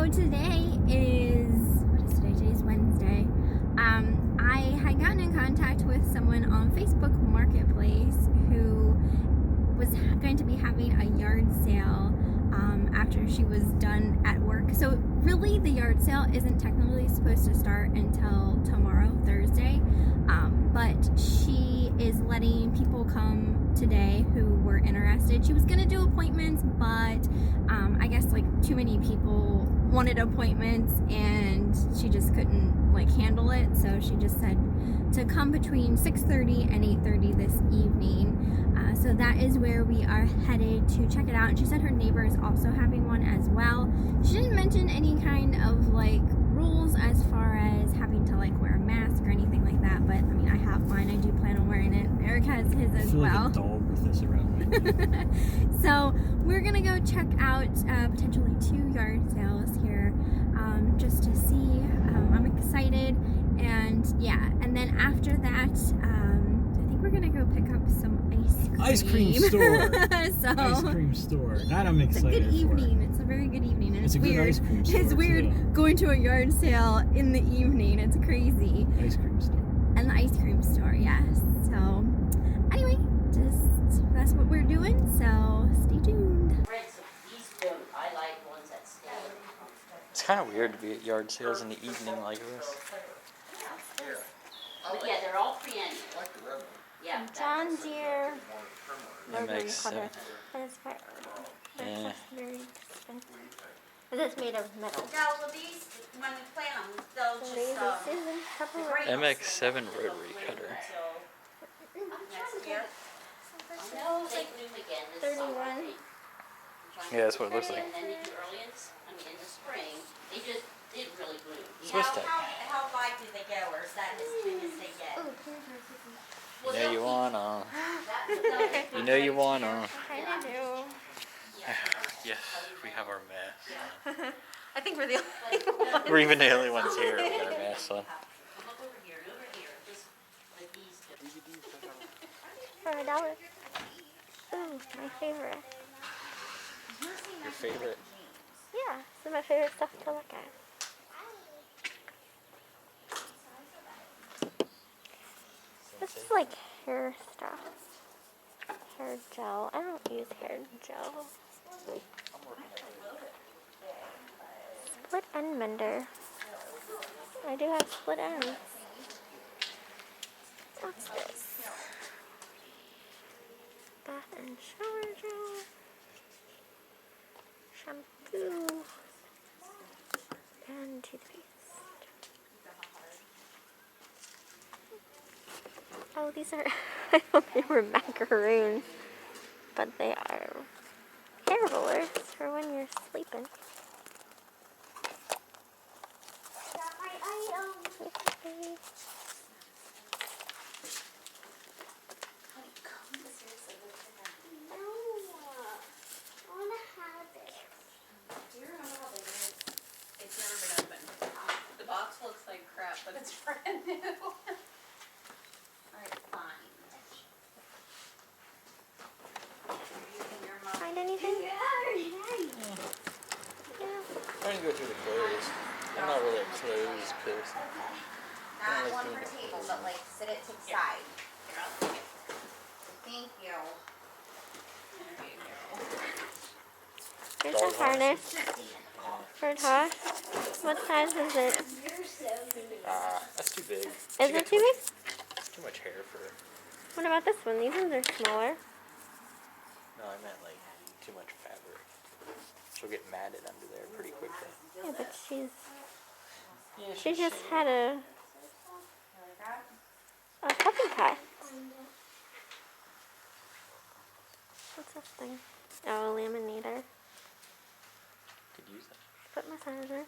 So today is, what is today? Today's Wednesday. I had gotten in contact with someone on Facebook Marketplace who was going to be having a yard sale after she was done at work. So really the yard sale isn't technically supposed to start until tomorrow, Thursday, but she is letting people come today who were interested. She was going to do appointments, but I guess like too many people wanted appointments and she just couldn't like handle it, so she just said to come between 6:30 and 8:30 this evening. So that is where we are headed to check it out. And she said her neighbor is also having one as well. She didn't mention any kind of like rules as far as having to like wear a mask or anything like that, but I mean, I have mine. I do plan on wearing it. Eric has his as well. I feel like a dog with this around me. So we're gonna go check out potentially 2 yard sales here, just to see. I'm excited, and yeah, and then after that, I think we're gonna go pick up some ice cream store. So ice cream store. That I'm excited it's a good evening. for. It's a very good evening. And It's a good weird. ice cream store. It's weird too. going to a yard sale in the evening. It's crazy. Ice cream store. And the ice cream store, yes. So anyway, just that's what we're doing. So stay tuned. It's kind of weird to be at yard sales in the evening like this. Oh yeah, they're all pre-annual. Yeah. John Deere That makes sense. That's Yeah. very expensive. Is this made of metal? No, well these, when we plant them, they'll just, MX7 rotary cutter. next year. No, they bloom again this summer. 31. Yeah, that's what it looks like. And then in the in the spring, they just didn't really bloom. Supposed to. How wide do they go, or is that as big as they get? You know you wanna. You know you wanna. I do. Yes, we have our masks I think we're the only on. ones. We're even the only ones here with our masks on. Come up over here, just like these two. For $1. Ooh, my favorite. Your favorite? Yeah, this is my favorite stuff to look at. This is like hair stuff. Hair gel. I don't use hair gel. Split end mender. I do have split ends. What's this? Bath and shower gel. Shampoo. And toothpaste. Oh, these are, I thought they were macaroons, but they are hair rollers for when you're sleeping. It's never been opened. The box looks like crap, but it's brand new. Alright, fine. Find anything? Yeah. I'm trying to go through the clothes. I'm not really a clothes person. Not one per table, but like sit it to the side. Here, I'll take it. Thank you. There you go. Here's a harness for Tosh. What size is it? That's too big. Is it too big? Too much hair for her. What about this one? These ones are smaller. No, I meant like too much fabric. She'll get matted under there pretty quickly. Yeah, but she Yeah, just had a puppy cut. What's this thing? Oh, a laminator. could use that. Foot massager.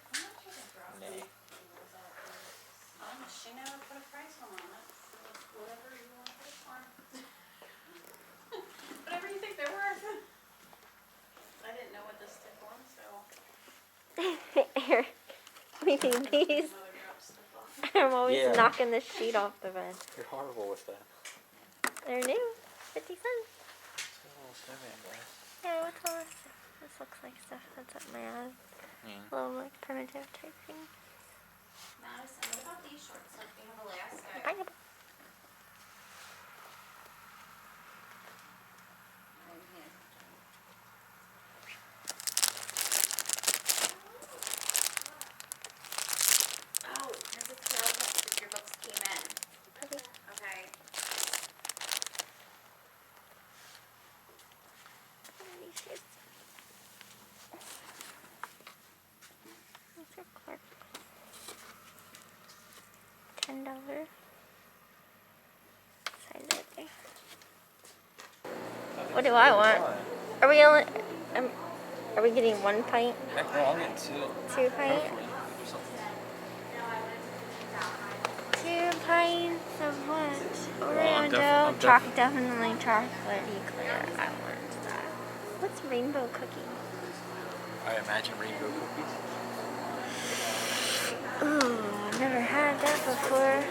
Nay. She never put a price on it. Whatever you want to put it for. Whatever you think they're worth. I didn't know what this stick was, so. Eric, we need these. Mother drops stuff off. I'm always Yeah. knocking the sheet off the bed. You're horrible with that. They're new. 50 cents. It's a little snowman, right? Yeah, what's all this? This looks like stuff that's at my house. little like primitive type thing. Madison, what about these shorts? Like they have elastic. Pineapple. Oh, there's a trail that your books came in. Okay. Okay. What are these shoes? These are Clark. $10. Size right there. What do I want? Are we only? Are we getting 1 pint? Heck no, I'll get 2. 2 pint? 2 pints of what? Oreo dough. Definitely chocolatey clear. I want that. What's rainbow cookie? I imagine rainbow cookies. Ooh, I've never had that before.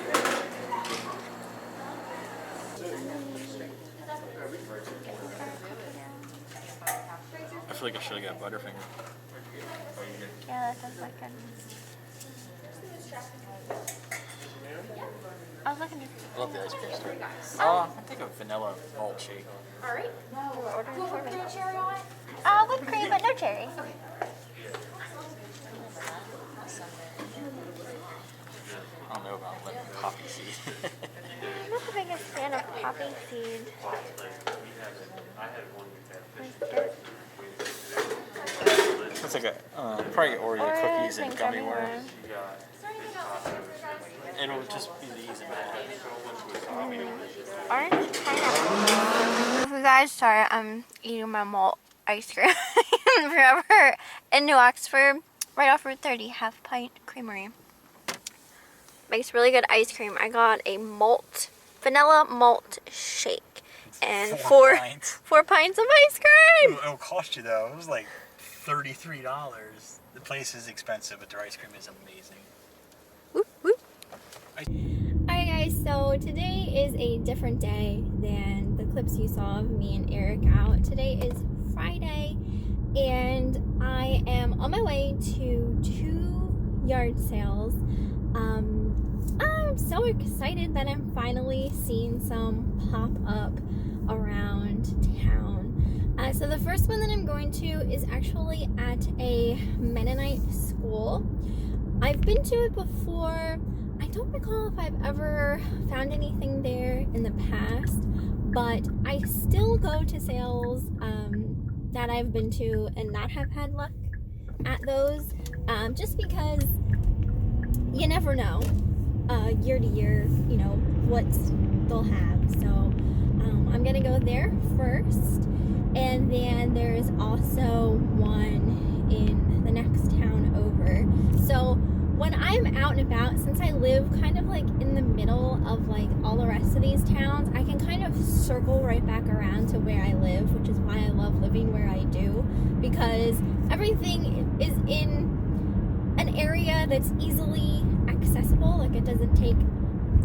I feel like I should have got Butterfinger. Yeah, that does look good. I was looking at I love the ice cream store. I think a vanilla malt shake. Alright. we're ordering Well, for we're me. gonna cherry on it. Whipped cream, but no cherry. I don't know about lemon poppy seed. I'm not the biggest fan of poppy seed. It's like a probably Oreo cookies and gummy worms. It'll just be these and that. Orange pineapple. You guys, sorry, I'm eating my malt ice cream forever in New Oxford, right off Route 30, half pint creamery. Makes really good ice cream. I got a vanilla malt shake and 4 pints of ice cream. It'll cost you though. It was like $33. The place is expensive, but their ice cream is amazing. Whoop, whoop. Alright guys, so today is a different day than the clips you saw of me and Eric out. Today is Friday and I am on my way to 2 yard sales. I'm so excited that I'm finally seeing some pop up around town. So the first one that I'm going to is actually at a Mennonite school. I've been to it before. I don't recall if I've ever found anything there in the past, but I still go to sales that I've been to and not have had luck at those, just because you never know year to year, you know, what they'll have. So I'm gonna go there first, and then there's also one in the next town over. So when I'm out and about, since I live kind of like in the middle of like all the rest of these towns, I can kind of circle right back around to where I live, which is why I love living where I do, because everything is in an area that's easily accessible. Like it doesn't take,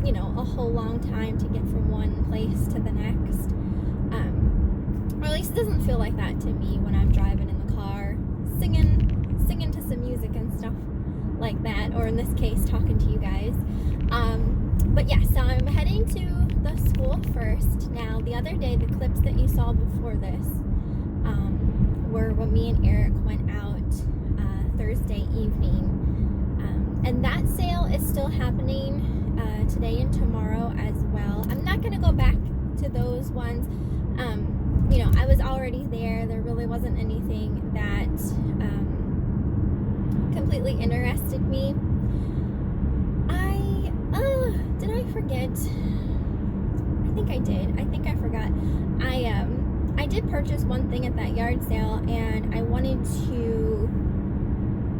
you know, a whole long time to get from one place to the next. Or at least it doesn't feel like that to me when I'm driving in the car, singing to some music and stuff like that, or in this case talking to you guys. But yeah, so I'm heading to the school first. Now the other day, the clips that you saw before this were when me and Eric went out Thursday evening, and that sale is still happening today and tomorrow as well. I'm not going to go back to those ones. You know, I was already there. There really wasn't anything that completely interested me. Did I forget? I think I did. I think I forgot. I did purchase one thing at that yard sale, and I wanted to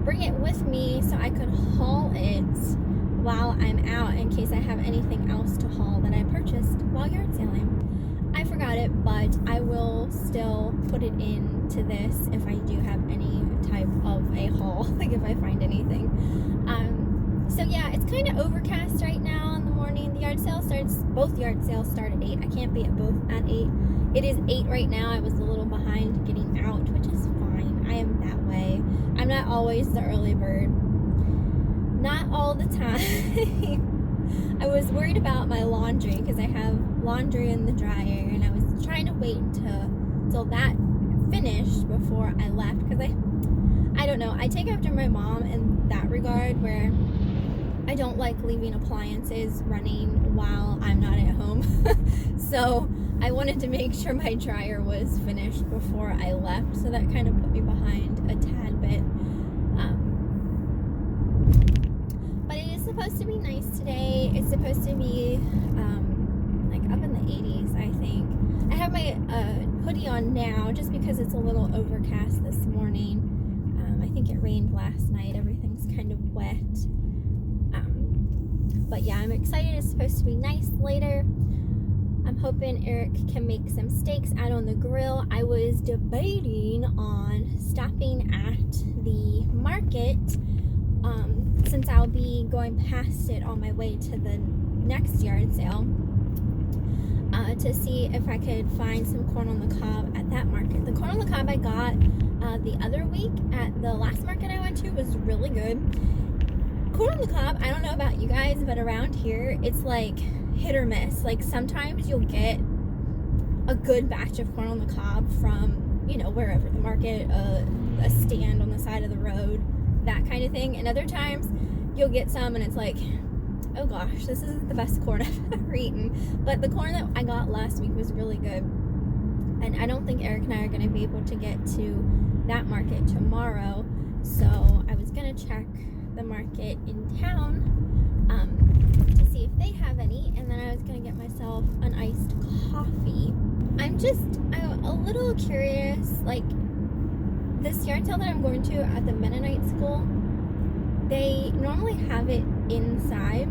bring it with me so I could haul it while I'm out in case I have anything else to haul that I purchased while yard sailing. I forgot it, but I will still put it into this if I do have any type of a haul, like if I find anything. So yeah, it's kind of overcast right now in the morning. The yard sale both yard sales start at 8. I can't be at both at 8. It is 8 right now. I was a little behind getting out, which is fine. I am that way. I'm I'm not always the early bird. Not all the time. I was worried about my laundry because I have laundry in the dryer, and I was trying to wait till that finished before I left, because I don't know, I take after my mom in that regard, where I don't like leaving appliances running while I'm not at home. So I wanted to make sure my dryer was finished before I left, so that kind of put me behind a tad bit. But it is supposed to be nice today. It's supposed to be like up in the 80s, I think. I have my hoodie on now just because it's a little overcast this morning. I think it rained last night. Everything's kind of wet. But yeah, I'm excited. It's supposed to be nice later. I'm hoping Eric can make some steaks out on the grill. I was debating on stopping at the market since I'll be going past it on my way to the next yard sale to see if I could find some corn on the cob at that market. The corn on the cob I got the other week at the last market I went to was really good. Corn on the cob, I don't know about you guys, but around here it's like hit or miss. Like sometimes you'll get a good batch of corn on the cob from, you know, wherever, the market, a stand on the side of the road, that kind of thing. And other times you'll get some and it's like, oh gosh, this isn't the best corn I've ever eaten. But the corn that I got last week was really good. And I don't think Eric and I are going to be able to get to that market tomorrow. So I was going to check the market in town to see if they have any, and then I was gonna get myself an iced coffee. I'm a little curious, like this yard sale that I'm going to at the Mennonite school, they normally have it inside,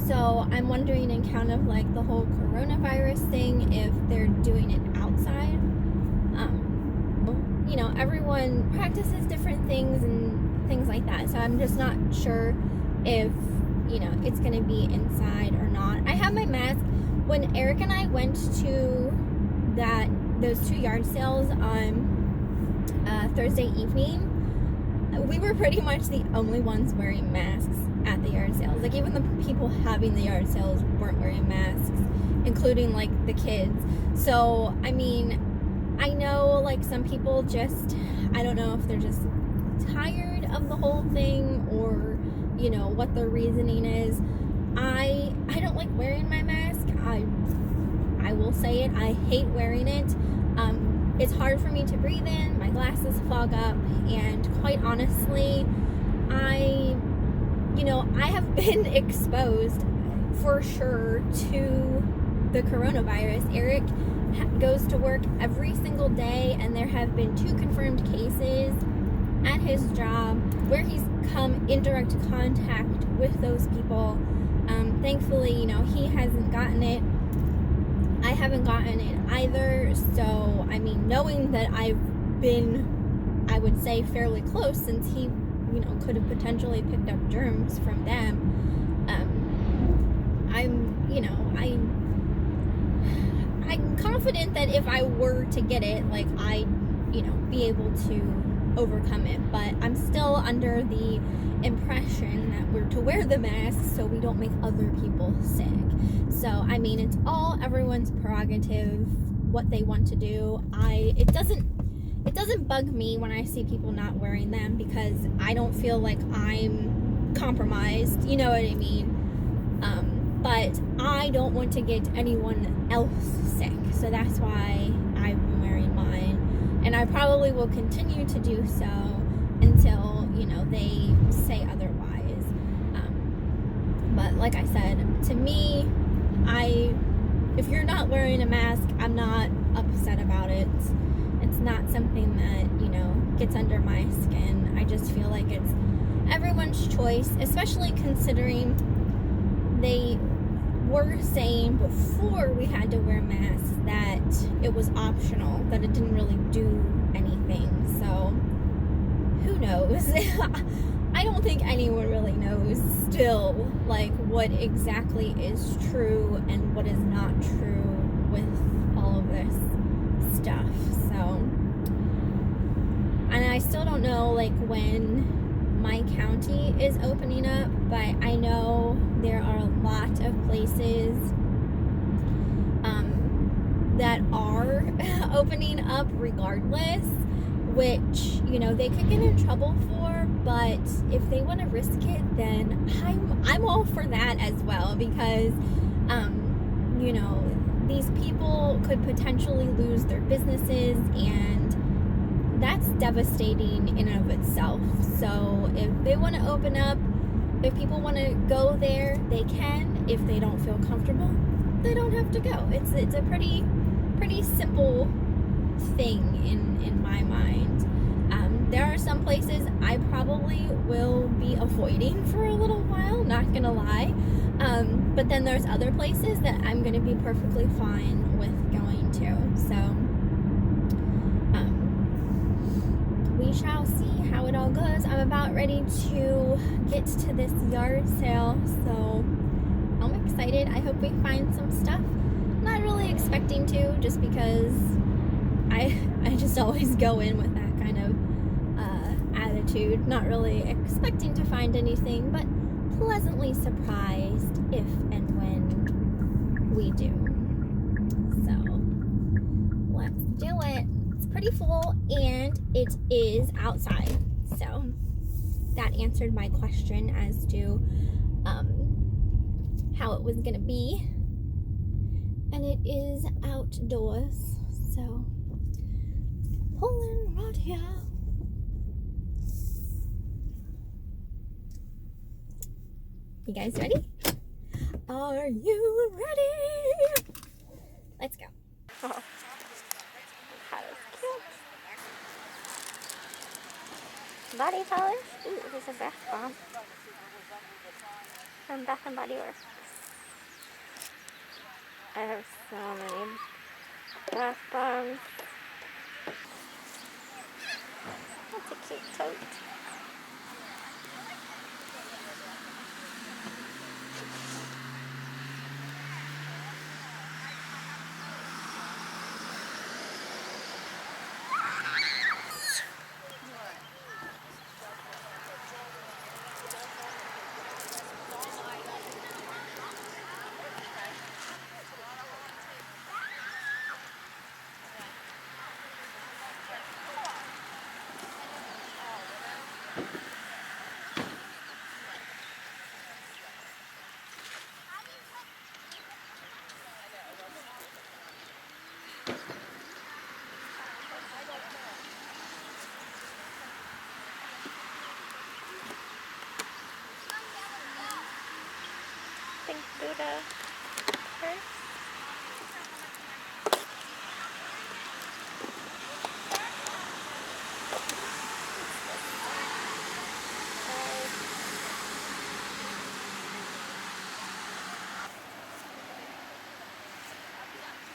so I'm wondering, in kind of like the whole coronavirus thing, if they're doing it outside. You know, everyone practices different things and things like that, so I'm just not sure if, you know, it's gonna be inside or not. I have my mask. When Eric and I went to those 2 yard sales on Thursday evening, we were pretty much the only ones wearing masks at the yard sales. Like even the people having the yard sales weren't wearing masks, including like the kids. So I mean, I know like some people just, I don't know if they're just tired of the whole thing, or you know what their reasoning is. I don't like wearing my mask. I will say it, I hate wearing it. It's hard for me to breathe in, my glasses fog up, and quite honestly, I have been exposed for sure to the coronavirus. Eric goes to work every single day, and there have been 2 confirmed cases at his job where he's come in direct contact with those people. Thankfully, you know, he hasn't gotten it. I haven't gotten it either. So, I mean, knowing that I've been, I would say, fairly close, since he, you know, could have potentially picked up germs from them, I'm confident that if I were to get it, like, I'd, you know, be able to overcome it. But I'm still under the impression that we're to wear the mask so we don't make other people sick. So, I mean, it's all everyone's prerogative what they want to do. It doesn't bug me when I see people not wearing them, because I don't feel like I'm compromised, you know what I mean? But I don't want to get anyone else sick, so that's why I've been wearing mine, and I probably will continue to do so until, you know, they say otherwise. But like I said, to me, if you're not wearing a mask, I'm not upset about it. It's not something that, you know, gets under my skin. I just feel like it's everyone's choice, especially considering they were saying before we had to wear masks that it was optional, that it didn't really do anything. So who knows? I don't think anyone really knows still, like, what exactly is true and what is not true with all of this stuff. So, and I I still don't know like when my county is opening up, but I know there are a lot of places that are opening up regardless, which, you know, they could get in trouble for, but if they want to risk it, then I'm all for that as well, because you know, these people could potentially lose their businesses, and that's devastating in and of itself. So if they want to open up, if people want to go there, they can. If they don't feel comfortable, they don't have to go. It's a pretty simple thing in my mind. There are some places I probably will be avoiding for a little while, not gonna lie. But then there's other places that I'm gonna be perfectly fine with going to. So we shall see how it all goes. I'm about ready to get to this yard sale, so I'm excited. I hope we find some stuff. Not really expecting to, just because I just always go in with that kind of attitude, not really expecting to find anything, but pleasantly surprised if and when we do. So let's do it. It's pretty full and it is outside, so that answered my question as to how it was gonna be, and it is outdoors, so pulling right here. You guys ready? Are you ready? Let's go. Oh, that is cute. Body polish. Ooh, there's a bath bomb from Bath and Body Works. I have so many bath bombs. That's a cute tote. Pink Buddha purse.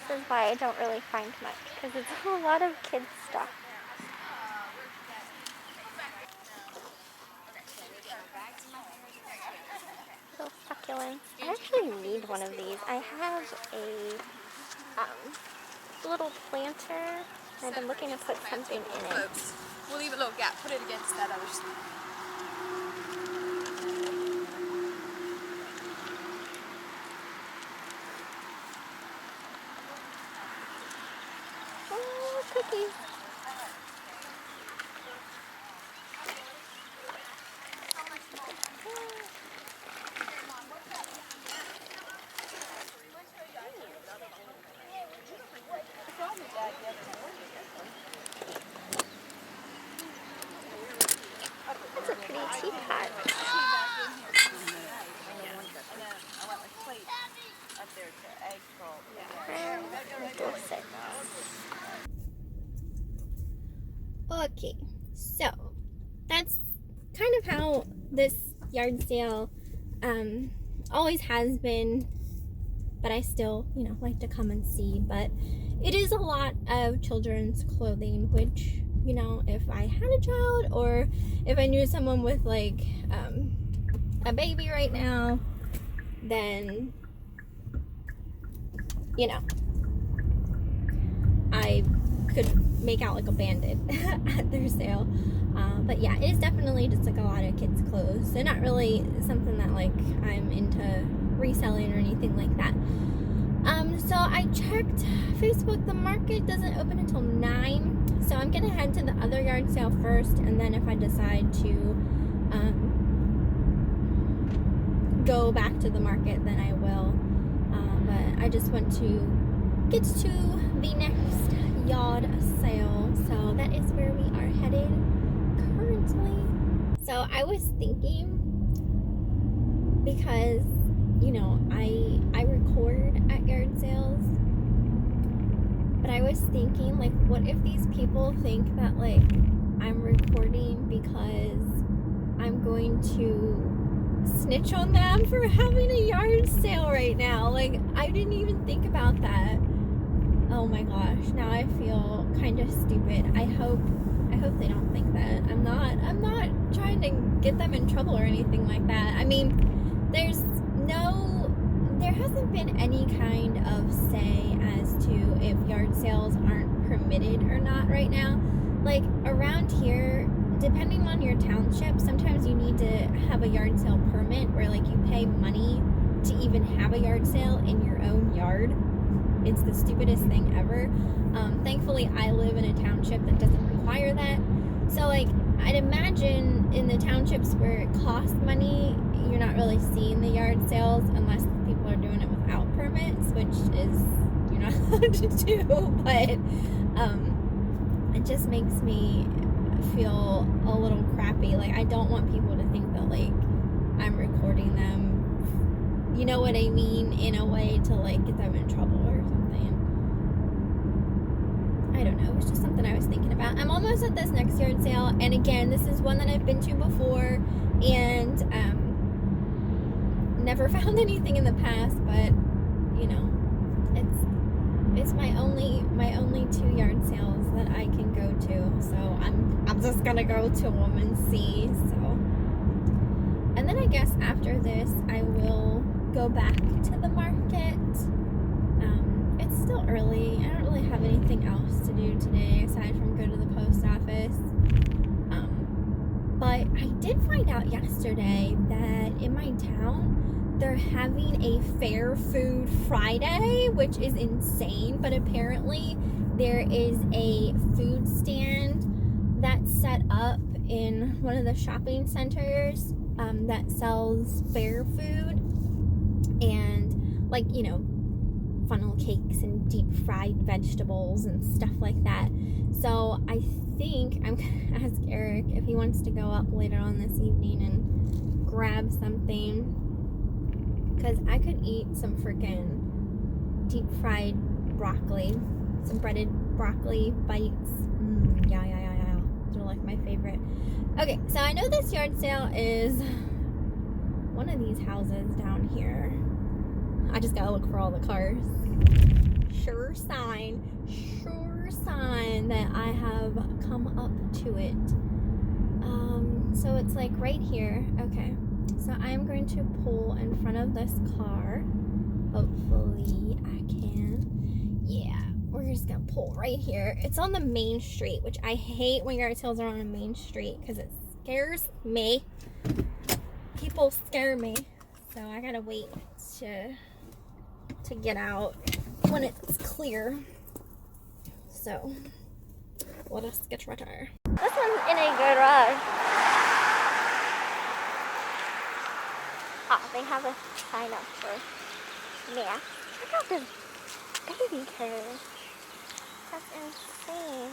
This is why I don't really find much, because it's a lot of kids stuff. Little succulents. I actually need one of these. I have a little planter, and I've been looking to put something in it. We'll leave a little gap. Put it against that other side. Oh, cookies. That's a pretty teapot. Okay, so that's kind of how this yard sale always has been, but I still, you know, like to come and see. But it is a lot of children's clothing, which, you know, if I had a child or if I knew someone with like a baby right now, then, you know, I could make out like a bandit at their sale. But yeah, it is definitely just like a lot of kids' clothes. So not really something that like I'm into reselling or anything like that. So I checked Facebook. The market doesn't open until 9. So I'm gonna head to the other yard sale first, and then if I decide to go back to the market, then I will. But I just want to get to the next yard sale. So that is where we are headed currently. So I was thinking, because you know I record at yard sales, but I was thinking, like, what if these people think that like I'm recording because I'm going to snitch on them for having a yard sale right now? Like, I didn't even think about that. Oh my gosh, now I feel kind of stupid. I hope they don't think that. I'm not trying to get them in trouble or anything like that. I mean, there hasn't been any kind of say as to if yard sales aren't permitted or not right now. Like, around here, depending on your township, sometimes you need to have a yard sale permit where like you pay money to even have a yard sale in your own yard. It's the stupidest thing ever. Thankfully, I live in a township that doesn't require that. So like, I'd imagine in the townships where it costs money, you're not really seeing the yard sales unless people are doing it without permits, which is you're not allowed to do. But it just makes me feel a little crappy. Like, I don't want people to think that like I'm recording them, you know what I mean, in a way to like get them in trouble or something. I don't know, it was just something I was thinking about. I'm almost at this next yard sale, and again, this is one that I've been to before and never found anything in the past, but you know, it's my only 2 yard sales that I can go to, so I'm just gonna go to them and see. So, and then I guess after this I will go back to the market. It's still early. I don't really have anything else to do today aside from go to the post office. But I did find out yesterday that in my town they're having a Fair Food Friday, which is insane. But apparently there is a food stand that's set up in one of the shopping centers that sells fair food and, like, you know, funnel cakes and deep fried vegetables and stuff like that. So I think I'm gonna ask Eric if he wants to go up later on this evening and grab something, because I could eat some freaking deep fried broccoli, some breaded broccoli bites. Yeah. They're like my favorite. Okay, so I know this yard sale is one of these houses down here. I just gotta look for all the cars. Sure sign that I have come up to it. So it's like right here. Okay, so I'm going to pull in front of this car. Hopefully I can. Yeah, we're just gonna pull right here. It's on the main street, which I hate when yard sales are on a main street because it scares me. People scare me, so I gotta wait to get out when it's clear. So let us get ready. This one's in a good rush. Oh, they have a sign up for math. Check out this baby curve. That's insane.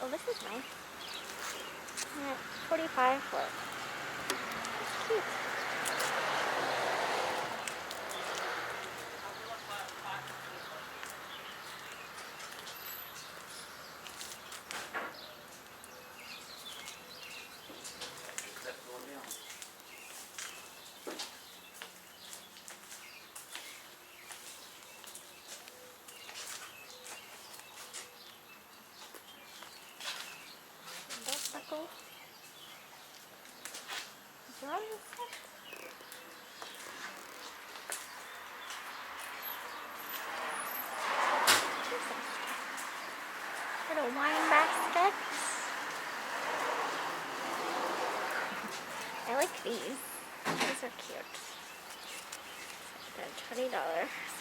Oh, this is nice. 45 for it. It's cute. like these. These are cute. They're $20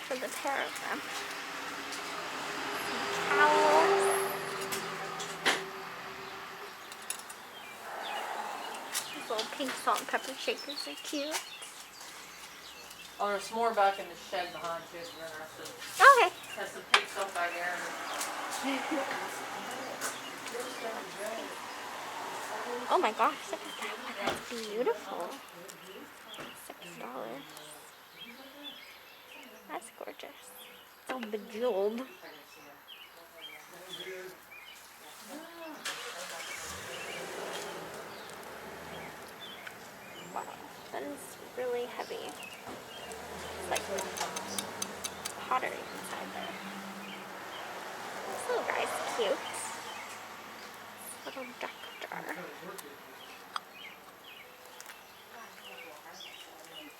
for the pair of them. Some towels. These little pink salt and pepper shakers are cute. Oh, there's more back in the shed behind too, if you're interested. Okay. Has some pink stuff back there. Oh my gosh, look at that one. That's beautiful. $6. That's gorgeous. It's all bejeweled. Wow, that is really heavy. It's like pottery inside there. This little guy's cute. Little duck jar.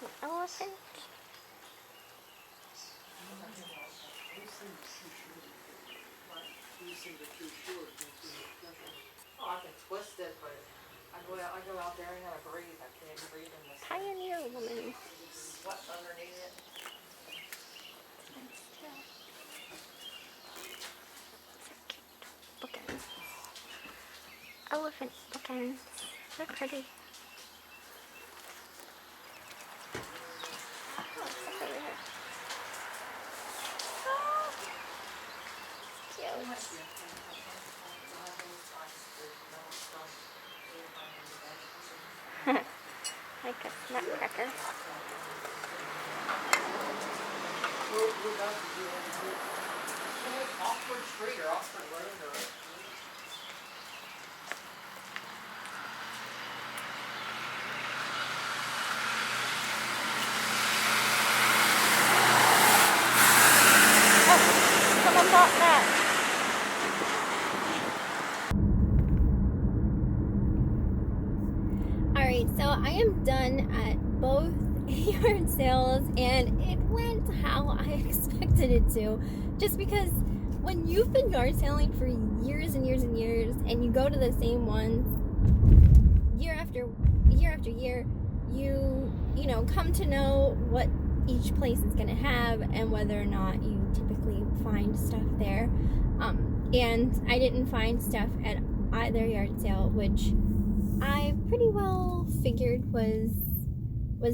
An elephant. Oh, I can twist it, but I go out there and I gotta breathe. I can't breathe in this. Pioneer woman. What's underneath it? Bookends. Elephant bookends. They're pretty. Oh, it's up over here. Oh, it's cute. Like a nutcracker. Oxford Street or Oxford Road or... Someone bought that. Alright, so I am done at both yard sales and it went how I expected it to. Just because when you've been yard selling for years and years and years and you go to the same ones year after year, you know, come to know what each place is going to have and whether or not you typically find stuff there. And I didn't find stuff at either yard sale, which I pretty well figured was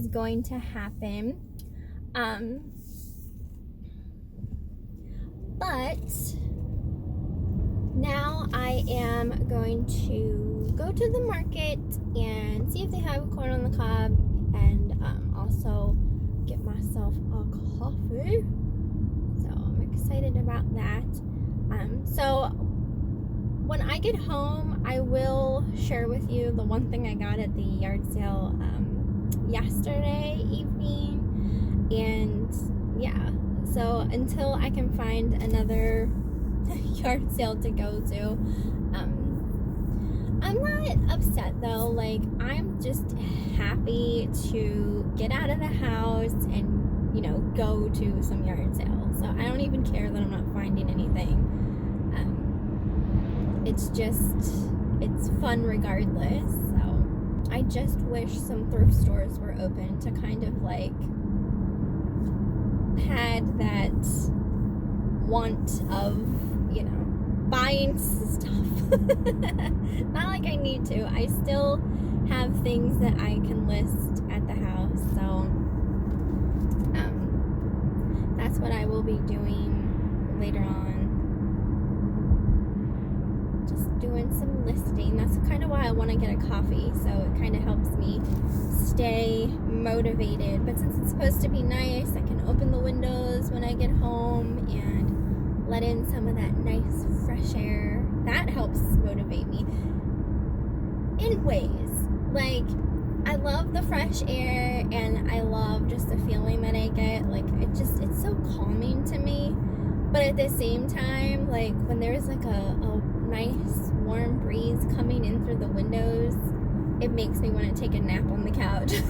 going to happen. But now I am going to go to the market and see if they have corn on the cob and also get myself a coffee. So I'm excited about that. So when I get home, I will share with you the one thing I got at the yard sale yesterday evening. And yeah, so until I can find another yard sale to go to, I'm not upset though. Like, I'm just happy to get out of the house and, you know, go to some yard sale. So I don't even care that I'm not finding anything. It's fun regardless. So I just wish some thrift stores were open to kind of like had that want of, you know, buying stuff. Not like I need to. I still have things that I can list at the house. So that's what I will be doing later on. Just doing some listing. That's kind of why I want to get a coffee, so it kind of helps me stay motivated. But since it's supposed to be nice, I can open the windows when I get home and let in some of that nice fresh air. That helps motivate me in ways. Like, I love the fresh air and I love just the feeling that I get. Like, it's so calming to me. But at the same time, like, when there's like a nice warm breeze coming in through the windows, it makes me want to take a nap on the couch.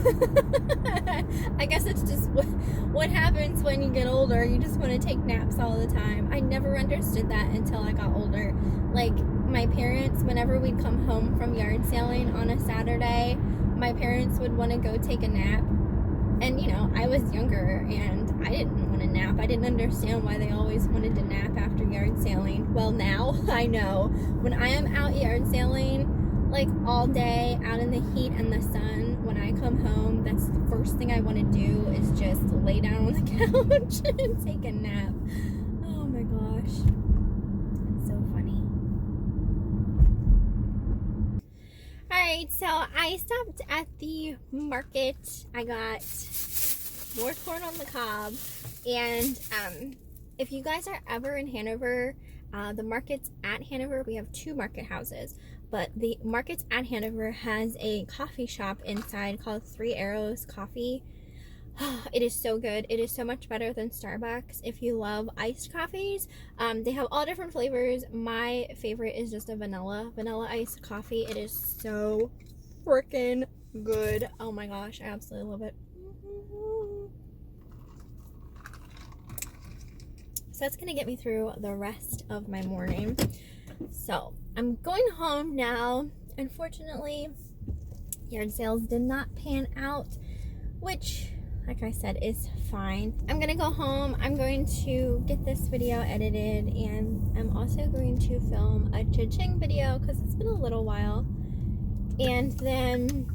I guess it's just what happens when you get older. You just want to take naps all the time. I never understood that until I got older. Like, my parents, whenever we'd come home from yard selling on a Saturday, my parents would want to go take a nap. And, you know, I was younger and I didn't want to nap. I didn't understand why they always wanted to nap after yard sailing. Well, now I know. When I am out yard sailing, like all day, out in the heat and the sun, when I come home, that's the first thing I want to do is just lay down on the couch and take a nap. Oh my gosh. It's so funny. Alright, so I stopped at the market. I got more corn on the cob. And if you guys are ever in Hanover, the markets at Hanover, we have 2 market houses. But the markets at Hanover has a coffee shop inside called 3 Arrows Coffee. It is so good. It is so much better than Starbucks if you love iced coffees. They have all different flavors. My favorite is just a vanilla iced coffee. It is so freaking good. Oh my gosh, I absolutely love it. So that's gonna get me through the rest of my morning. So I'm going home now. Unfortunately, yard sales did not pan out, which, like I said, is fine. I'm gonna go home. I'm going to get this video edited, and I'm also going to film a cha-ching video because it's been a little while. And then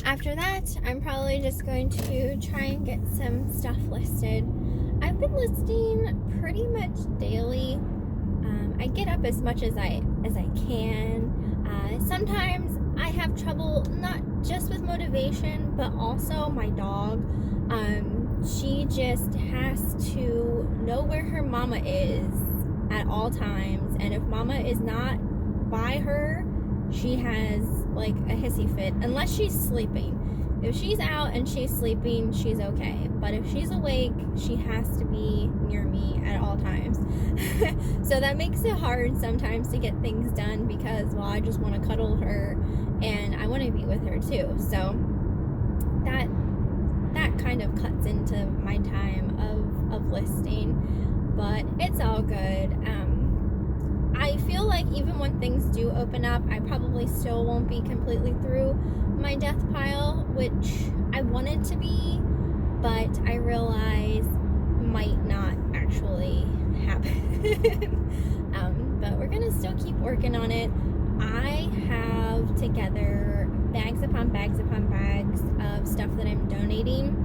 after that, I'm probably just going to try and get some stuff listed. I've been listing pretty much daily. I get up as much as I can. Sometimes I have trouble, not just with motivation, but also my dog. She just has to know where her mama is at all times, and if mama is not by her, she has like a hissy fit, unless she's sleeping. If she's out and she's sleeping, she's okay. But if she's awake, she has to be near me at all times. So that makes it hard sometimes to get things done because, well, I just want to cuddle her and I want to be with her too. So that kind of cuts into my time of listing. But it's all good. I feel like even when things do open up, I probably still won't be completely through my death pile, which I wanted to be, but I realize might not actually happen. But we're gonna still keep working on it. I have together bags upon bags upon bags of stuff that I'm donating.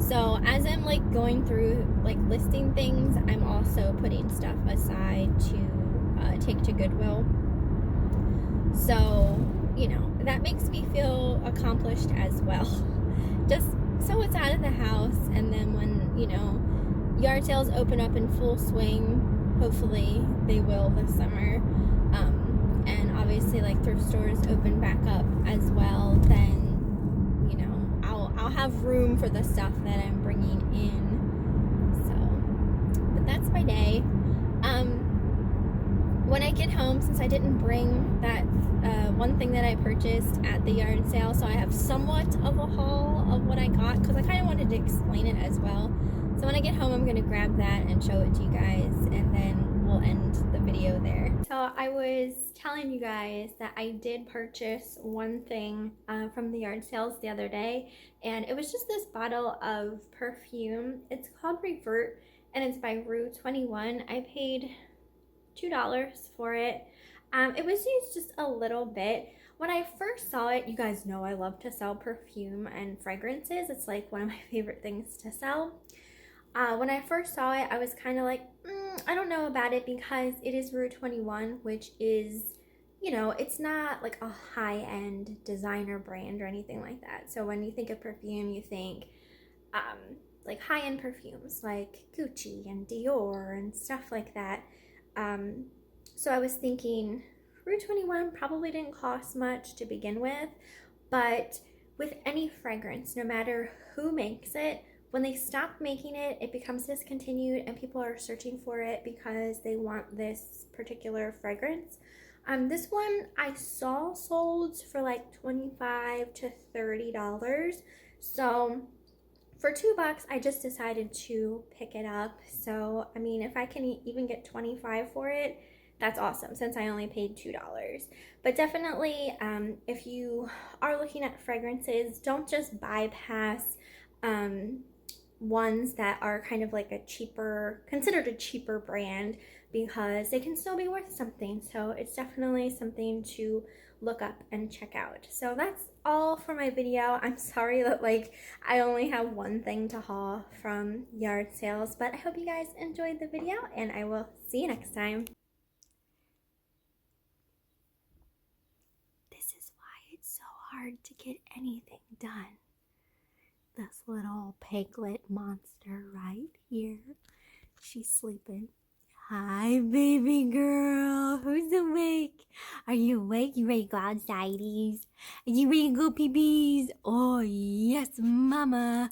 So as I'm like going through like listing things, I'm also putting stuff aside to take to Goodwill. So, you know, that makes me feel accomplished as well. Just so it's out of the house, and then when, you know, yard sales open up in full swing, hopefully they will this summer, and obviously like thrift stores open back up as well, then, you know, I'll have room for the stuff that I'm bringing in. So, but that's my day. When I get home, since I didn't bring that one thing that I purchased at the yard sale, so I have somewhat of a haul of what I got, because I kind of wanted to explain it as well. So when I get home, I'm going to grab that and show it to you guys, and then we'll end the video there. So I was telling you guys that I did purchase one thing from the yard sales the other day, and it was just this bottle of perfume. It's called Revert, and it's by Rue 21. I paid $2 for it. It was used just a little bit. When I first saw it, you guys know I love to sell perfume and fragrances. It's like one of my favorite things to sell. When I first saw it, I was kind of like, I don't know about it, because it is Rue 21, which is, you know, it's not like a high-end designer brand or anything like that. So when you think of perfume, you think like high-end perfumes like Gucci and Dior and stuff like that. So I was thinking Rue 21 probably didn't cost much to begin with, but with any fragrance, no matter who makes it, when they stop making it, it becomes discontinued and people are searching for it because they want this particular fragrance. This one I saw sold for like $25 to $30. So for $2, I just decided to pick it up. So, I mean, if I can even get $25 for it, that's awesome since I only paid $2. But definitely, if you are looking at fragrances, don't just bypass ones that are kind of like considered a cheaper brand, because they can still be worth something. So it's definitely something to look up and check out. So that's all for my video. I'm sorry that I only have one thing to haul from yard sales, but I hope you guys enjoyed the video, and I will see you next time. This is why it's so hard to get anything done. This little piglet monster right here. She's sleeping. Hi, baby girl. Who's awake? Are you awake? You ready to go outsideys? Are you ready to go pee-pees? Oh, yes, mama.